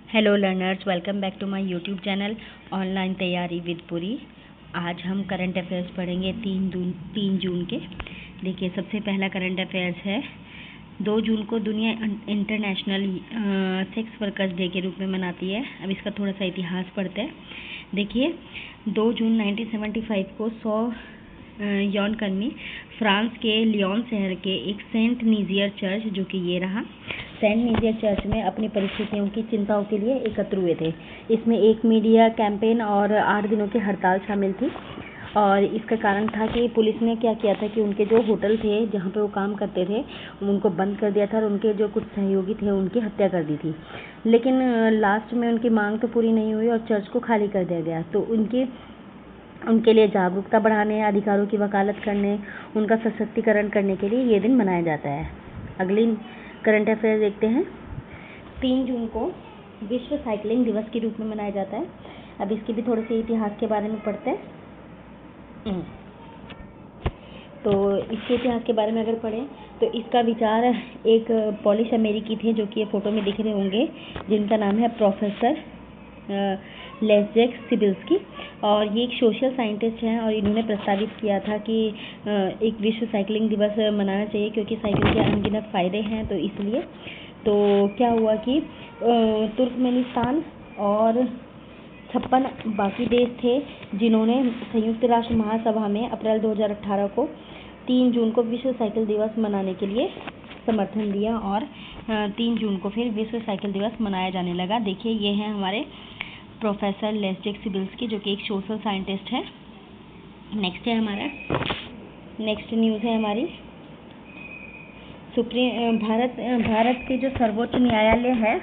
Hello learners, welcome back to my YouTube channel online तैयारी with Puri. आज हम current affairs पढ़ेंगे 3 जून के। देखिए, सबसे पहला करंट अफेयर्स है 2 जून को दुनिया इंटरनेशनल सेक्स वर्कर्स डे के रूप में मनाती है। अब इसका थोड़ा सा इतिहास पढ़ते हैं। देखिए, 2 जून 1975 को 100 यौनकर्मी फ्रांस के लियोन शहर के एक सेंट नीजियर चर्च, जो कि ये रहा, सेंट नीजियर चर्च में अपनी परिस्थितियों की चिंताओं के लिए एकत्र हुए थे। इसमें एक मीडिया कैंपेन और 8 दिनों की हड़ताल शामिल थी। और इसका कारण था कि पुलिस ने क्या किया था कि उनके जो होटल थे जहाँ पे वो काम करते थे उनको बंद कर दिया था और उनके जो कुछ सहयोगी थे उनकी हत्या कर दी थी। लेकिन लास्ट में उनकी मांग तो पूरी नहीं हुई और चर्च को खाली कर दिया गया। तो उनके लिए जागरूकता बढ़ाने, अधिकारों की वकालत करने, उनका सशक्तिकरण करने के लिए ये दिन मनाया जाता है। अगली करंट अफेयर देखते हैं। 3 जून को विश्व साइकिलिंग दिवस के रूप में मनाया जाता है। अब इसके भी थोड़े से इतिहास के बारे में पढ़ते हैं। तो इसके इतिहास के बारे में अगर पढ़ें तो इसका विचार एक पॉलिश अमेरिकी थे, जो कि ये फोटो में दिख रहे होंगे, जिनका नाम है प्रोफेसर लेस्जेक सिबिल्स्की। और ये एक सोशल साइंटिस्ट हैं और इन्होंने प्रस्तावित किया था कि एक विश्व साइकिलिंग दिवस मनाना चाहिए, क्योंकि साइकिल के अनगिनत फ़ायदे हैं। तो इसलिए तो क्या हुआ कि तुर्कमेनिस्तान और 56 बाकी देश थे जिन्होंने संयुक्त राष्ट्र महासभा में अप्रैल 2018 को 3 जून को विश्व साइकिल दिवस मनाने के लिए समर्थन दिया और 3 जून को फिर विश्व साइकिल दिवस मनाया जाने लगा। देखिए, ये हैं हमारे प्रोफेसर लेस्जेक सिबिल्स्की, जो कि एक सोशल साइंटिस्ट है। नेक्स्ट न्यूज़ है हमारी भारत के जो सर्वोच्च न्यायालय है,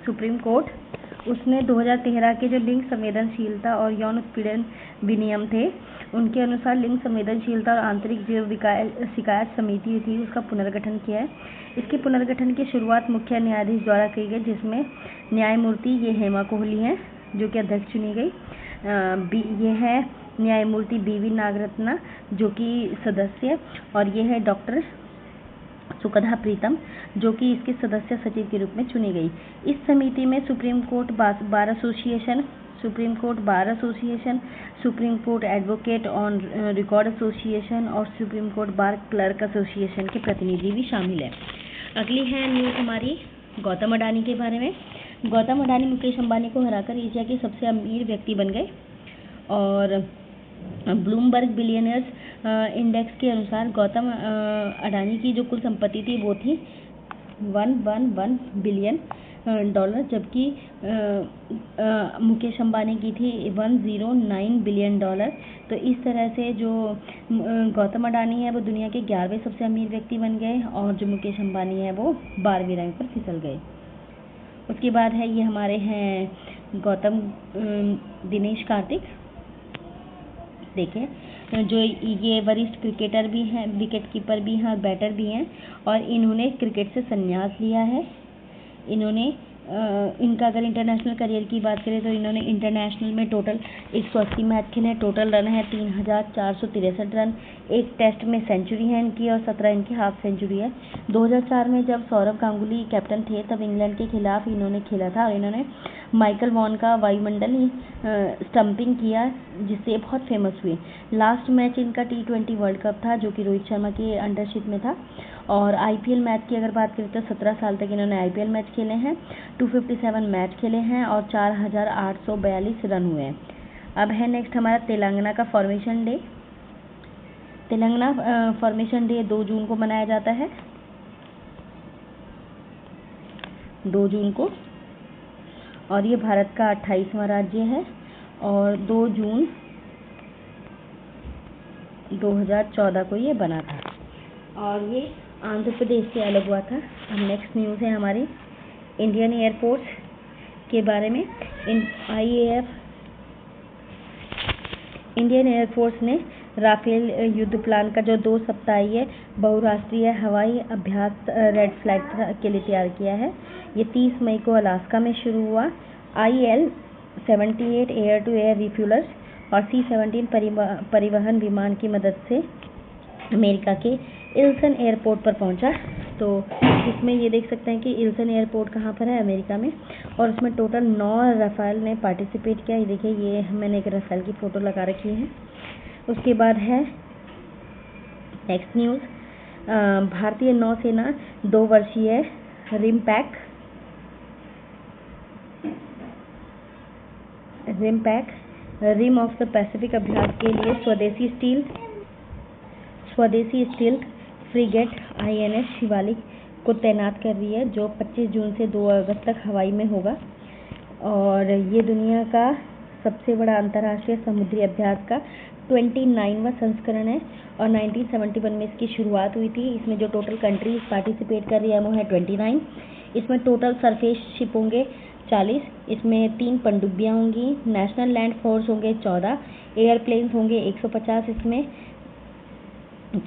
सुप्रीम कोर्ट, उसने 2013 के जो लिंग संवेदनशीलता और यौन उत्पीड़न विनियम थे, उनके अनुसार लिंग संवेदनशीलता और आंतरिक जो शिकायत समिति थी उसका पुनर्गठन किया है। इसके पुनर्गठन की शुरुआत मुख्य न्यायाधीश द्वारा की गई, जिसमें न्यायमूर्ति ये हेमा कोहली हैं, जो कि अध्यक्ष चुनी गई। ये है न्यायमूर्ति BV नागरत्ना, जो कि सदस्य, और ये है डॉक्टर सुकधा प्रीतम, जो कि इसके सदस्य सचिव के रूप में चुनी गई। इस समिति में supreme court bar association, supreme court advocate on record association और supreme court bar clerk association के प्रतिनिधि भी शामिल है। अगली है न्यूज़ हमारी गौतम अडानी के बारे में। गौतम अडानी मुकेश अंबानी को हराकर एशिया के सबसे अमीर व्यक्ति बन गए और ब्लूमबर्ग बिलियनर्स इंडेक्स के अनुसार गौतम अडानी की जो कुल संपत्ति थी वो थी $111 बिलियन, जबकि मुकेश अंबानी की थी $109 बिलियन। तो इस तरह से जो गौतम अडानी है वो दुनिया के 11वें सबसे अमीर व्यक्ति बन गए और जो मुकेश अंबानी है वो 12वीं रैंक पर फिसल गए। उसके बाद है ये हमारे हैं गौतम दिनेश कार्तिक। देखिए, जो ये वरिष्ठ क्रिकेटर भी हैं, विकेट कीपर भी हैं और बैटर भी हैं, और इन्होंने क्रिकेट से संन्यास लिया है। इनका अगर इंटरनेशनल करियर की बात करें तो इन्होंने इंटरनेशनल में टोटल 180 मैच खेले। टोटल रन है 3463 रन। एक टेस्ट में सेंचुरी है इनकी और 17 इनकी हाफ सेंचुरी है। 2004 में जब सौरव गांगुली कैप्टन थे तब इंग्लैंड के खिलाफ इन्होंने खेला था और इन्होंने माइकल वॉन का वायुमंडल स्टंपिंग किया, जिससे बहुत फेमस हुए। लास्ट मैच इनका T20 वर्ल्ड कप था, जो कि रोहित शर्मा की अंडरशिप में था। और IPL मैच की अगर बात करें तो 17 साल तक इन्होंने IPL मैच खेले हैं, 257 मैच खेले हैं और 4842 रन हुए हैं। अब है नेक्स्ट हमारा तेलंगाना का formation day. Telangana formation day 2 जून को मनाया जाता है, 2 जून को, और ये भारत का 28वां राज्य है और 2 जून 2014 को ये बना था और ये आंध्र प्रदेश से अलग हुआ था। अब नेक्स्ट न्यूज़ है हमारी इंडियन एयरफोर्स के बारे में। इंडियन एयरफोर्स ने राफेल युद्ध प्लान का जो 2 सप्ताहीय बहुराष्ट्रीय हवाई अभ्यास रेड फ्लैग के लिए तैयार किया है। ये 30 मई को अलास्का में शुरू हुआ। IL-78 एयर टू एयर रिफ्यूलर्स और C-17 परिवहन विमान की मदद से अमेरिका के इल्सन एयरपोर्ट पर पहुंचा। तो इसमें ये देख सकते हैं कि इल्सन एयरपोर्ट कहाँ पर है, अमेरिका में, और उसमें टोटल 9 राफेल ने पार्टिसिपेट किया। ये देखिए, ये मैंने एक राफेल की फ़ोटो लगा रखी है। उसके बाद है नेक्स्ट न्यूज़, भारतीय नौसेना 2 वर्षीय रिम ऑफ द पैसिफिक अभ्यास के लिए स्वदेशी स्टील फ्रिगेट INS शिवालिक को तैनात कर रही है, जो 25 जून से 2 अगस्त तक हवाई में होगा। और ये दुनिया का सबसे बड़ा अंतर्राष्ट्रीय समुद्री अभ्यास का 29वां संस्करण है और 1971 में इसकी शुरुआत हुई थी। इसमें जो टोटल कंट्रीज पार्टिसिपेट कर रही है वो है 29। इसमें टोटल सरफेस शिप होंगे 40, इसमें 3 पनडुब्बियाँ होंगी, नेशनल लैंड फोर्स होंगे 14, एयरप्लेन्स होंगे 150 इसमें।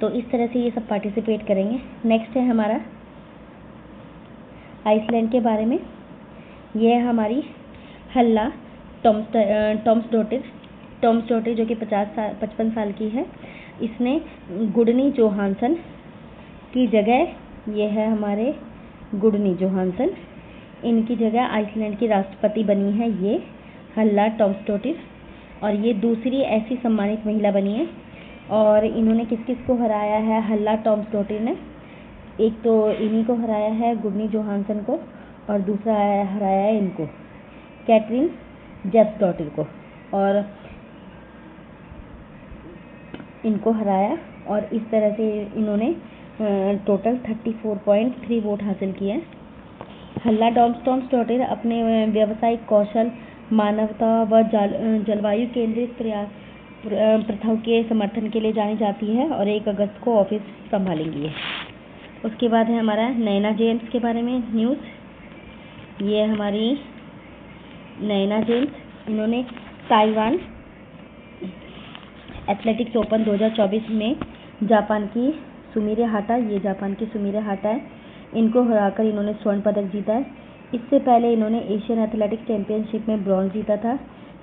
तो इस तरह से ये सब पार्टिसिपेट करेंगे। नेक्स्ट है हमारा आइसलैंड के बारे में। ये है हमारी हल्ला टॉम्सडोटिर जो कि 55 साल की है। इसने गुडनी जोहानसन की जगह, ये है हमारे गुडनी जोहानसन, इनकी जगह आइसलैंड की राष्ट्रपति बनी है ये हल्ला टॉम्सडोटिर, और ये दूसरी ऐसी सम्मानित महिला बनी है। और इन्होंने किस किस को हराया है हल्ला टॉम्सडोटिर ने? एक तो इन्हीं को हराया है, गुडनी जोहानसन को, और दूसरा हराया है इनको, कैटरीन जेप्सडॉटिर को, और इनको हराया। और इस तरह से इन्होंने टोटल 34.3 वोट हासिल किए। हल्ला टॉम्सडोटिर अपने व्यावसायिक कौशल, मानवता व जलवायु केंद्रित प्रथाओं के समर्थन के लिए जानी जाती है और 1 अगस्त को ऑफिस संभालेंगी। उसके बाद है हमारा नैना जेम्स के बारे में न्यूज़। ये हमारी नैना जेम्स, इन्होंने ताइवान एथलेटिक्स ओपन 2024 में जापान की सुमिरे हाटा है, इनको हराकर इन्होंने स्वर्ण पदक जीता है। इससे पहले इन्होंने एशियन एथलेटिक्स चैंपियनशिप में ब्रॉन्ज जीता था।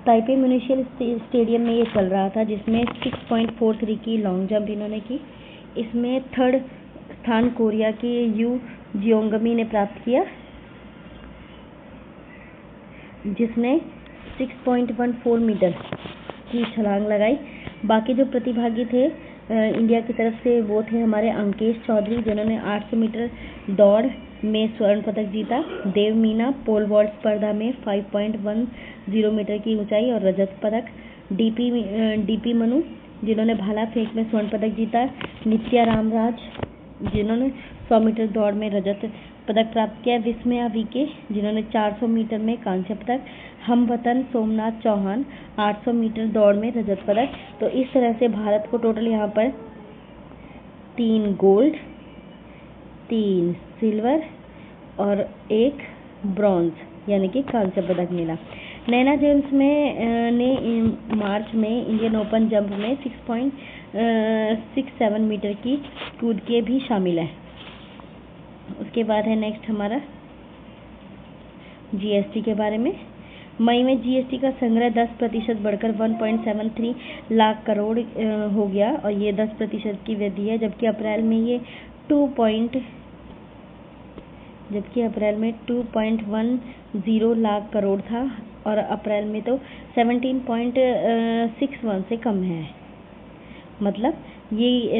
ताइपे म्यूनिसिपल स्टेडियम में ये चल रहा था, जिसमें 6.43 की लॉन्ग जंप इन्होंने की। इसमें 3rd स्थान कोरिया की यू जियोंगमी ने प्राप्त किया, जिसने 6.14 मीटर की छलांग लगाई। बाकी जो प्रतिभागी थे इंडिया की तरफ से वो थे हमारे अंकेश चौधरी, जिन्होंने 800 मीटर दौड़ में स्वर्ण पदक जीता। देव मीना पोल वॉल्ट स्पर्धा में 5.10 मीटर की ऊंचाई और रजत पदक। डीपी मनु, जिन्होंने भाला फेंक में स्वर्ण पदक जीता। नित्या रामराज, जिन्होंने 100 मीटर दौड़ में रजत पदक प्राप्त किया। विस्मया वीके, जिन्होंने 400 मीटर में कांस्य पदक। हमवतन सोमनाथ चौहान 800 मीटर दौड़ में रजत पदक। तो इस तरह से भारत को टोटल यहाँ पर 3 गोल्ड, 3 सिल्वर और 1 ब्रॉन्ज यानी कि कांस्य पदक मिला। नैना जेम्स ने मार्च में इंडियन ओपन जंप में 6.67 मीटर की कूद के भी शामिल है। उसके बाद है नेक्स्ट हमारा GST के बारे में। मई में GST का संग्रह 10% बढ़कर 1.73 लाख करोड़ हो गया और ये 10% की वृद्धि है, जबकि अप्रैल में ये 2.10 लाख करोड़ था और अप्रैल में तो 17.61 से कम है। मतलब ये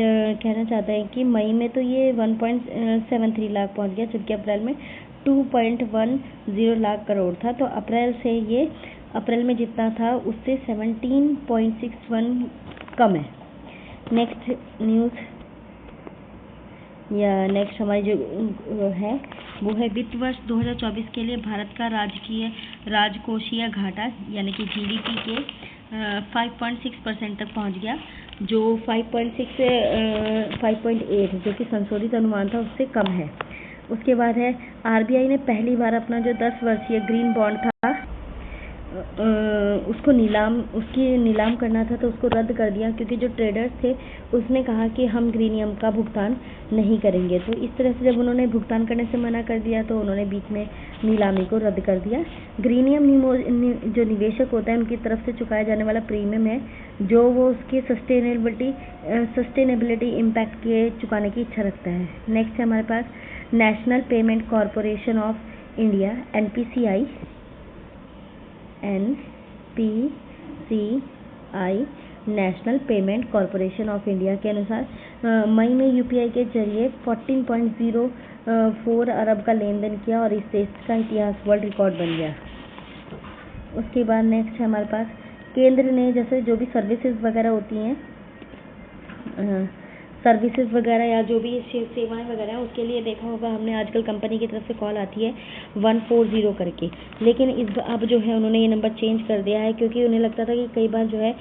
कहना चाहता है कि मई में तो ये 1.73 लाख पहुंच गया, जबकि अप्रैल में 2.10 लाख करोड़ था। तो अप्रैल में जितना था उससे 17.61 कम है। नेक्स्ट हमारी जो है वो है वित्त वर्ष 2024 के लिए भारत का राजकोषीय घाटा यानी कि GDP के 5.6% तक पहुंच गया, जो 5.8 जो कि संशोधित अनुमान था उससे कम है। उसके बाद है RBI ने पहली बार अपना जो 10 वर्षीय ग्रीन बॉन्ड था उसकी नीलाम करना था, तो उसको रद्द कर दिया, क्योंकि जो ट्रेडर्स थे उसने कहा कि हम ग्रीनियम का भुगतान नहीं करेंगे। तो इस तरह से जब उन्होंने भुगतान करने से मना कर दिया तो उन्होंने बीच में नीलामी को रद्द कर दिया। ग्रीनियम जो निवेशक होता है उनकी तरफ से चुकाया जाने वाला प्रीमियम है, जो वो उसके सस्टेनेबिलिटी इम्पैक्ट के चुकाने की इच्छा रखता है। नेक्स्ट है हमारे पास national payment corporation of India NPCI national payment corporation of India के अनुसार मई में UPI के जरिए 14.04 अरब का लेन देन किया और इससे इसका इतिहास वर्ल्ड रिकॉर्ड बन गया। उसके बाद नेक्स्ट है हमारे पास केंद्र ने जैसे जो भी सर्विसेज वगैरह होती हैं, सर्विसेज वगैरह या जो भी सेवाएं वगैरह हैं, उसके लिए देखा होगा हमने आजकल कंपनी की तरफ से कॉल आती है 140 करके, लेकिन अब जो है उन्होंने ये नंबर चेंज कर दिया है क्योंकि उन्हें लगता था कि कई बार जो है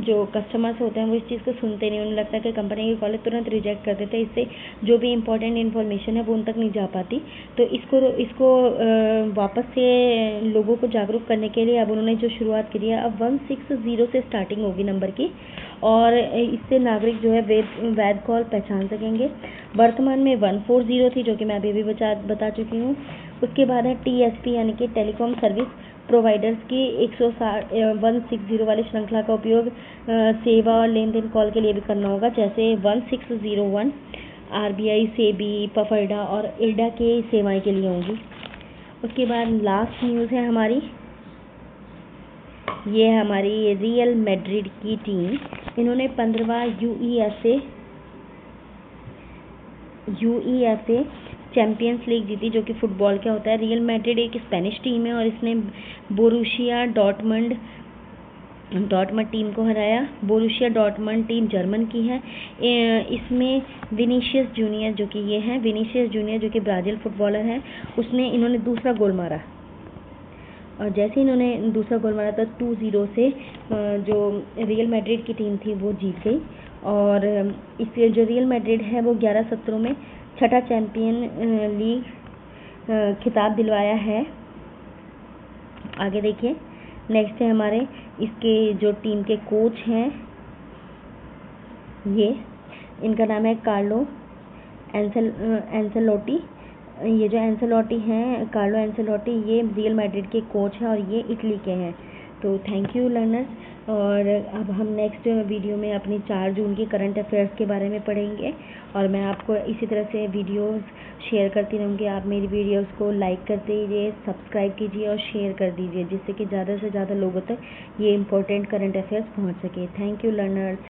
जो कस्टमर्स होते हैं वो इस चीज़ को सुनते नहीं, उन्हें लगता है कि कंपनी की कॉल तुरंत रिजेक्ट कर देते हैं, इससे जो भी इंपॉर्टेंट इन्फॉर्मेशन है वो उन तक नहीं जा पाती। तो इसको वापस से लोगों को जागरूक करने के लिए अब उन्होंने जो शुरुआत करी है, अब 160 से स्टार्टिंग होगी नंबर की और इससे नागरिक जो है वैध कॉल पहचान सकेंगे। वर्तमान में 140 थी जो कि मैं अभी भी बता चुकी हूँ। उसके बाद है TSP यानी कि टेलीकॉम सर्विस प्रोवाइडर्स की 160 वाली श्रृंखला का उपयोग सेवा और लेन देन कॉल के लिए भी करना होगा, जैसे 1601 RBI, सेबी, पफरडा और IRDA की सेवाएं के लिए होंगी। उसके बाद लास्ट न्यूज़ है हमारी, ये है हमारी रियल मैड्रिड की टीम। इन्होंने 15वां UEFA चैंपियंस लीग जीती जो कि फुटबॉल का होता है। रियल मैड्रिड एक स्पेनिश टीम है और इसने बोरुसिया डॉर्टमंड टीम को हराया। बोरुसिया डॉर्टमंड टीम जर्मन की है। इसमें विनीशियस जूनियर जो कि ब्राज़ील फुटबॉलर है, इन्होंने दूसरा गोल मारा और जैसे ही इन्होंने दूसरा गोल मारा था 2-0 से जो रियल मैड्रिड की टीम थी वो जीत गई और इसलिए जो रियल मैड्रिड है वो 11 सत्रों में छठा चैंपियन लीग खिताब दिलवाया है। आगे देखिए, नेक्स्ट है हमारे इसके जो टीम के कोच हैं, इनका नाम है कार्लो एंसेलोटी। ये जो एंसेलोटी हैं, कार्लो एंसेलोटी, ये रियल मैड्रिड के कोच हैं और ये इटली के हैं। तो थैंक यू लर्नर्स। और अब हम नेक्स्ट वीडियो में अपनी 4 जून की करंट अफेयर्स के बारे में पढ़ेंगे और मैं आपको इसी तरह से वीडियोस शेयर करती रहूँगी। आप मेरी वीडियोस को लाइक कर दीजिए, सब्सक्राइब कीजिए और शेयर कर दीजिए, जिससे कि ज़्यादा से ज़्यादा लोगों तक ये इंपॉर्टेंट करंट अफेयर्स पहुँच सके। Thank you learners.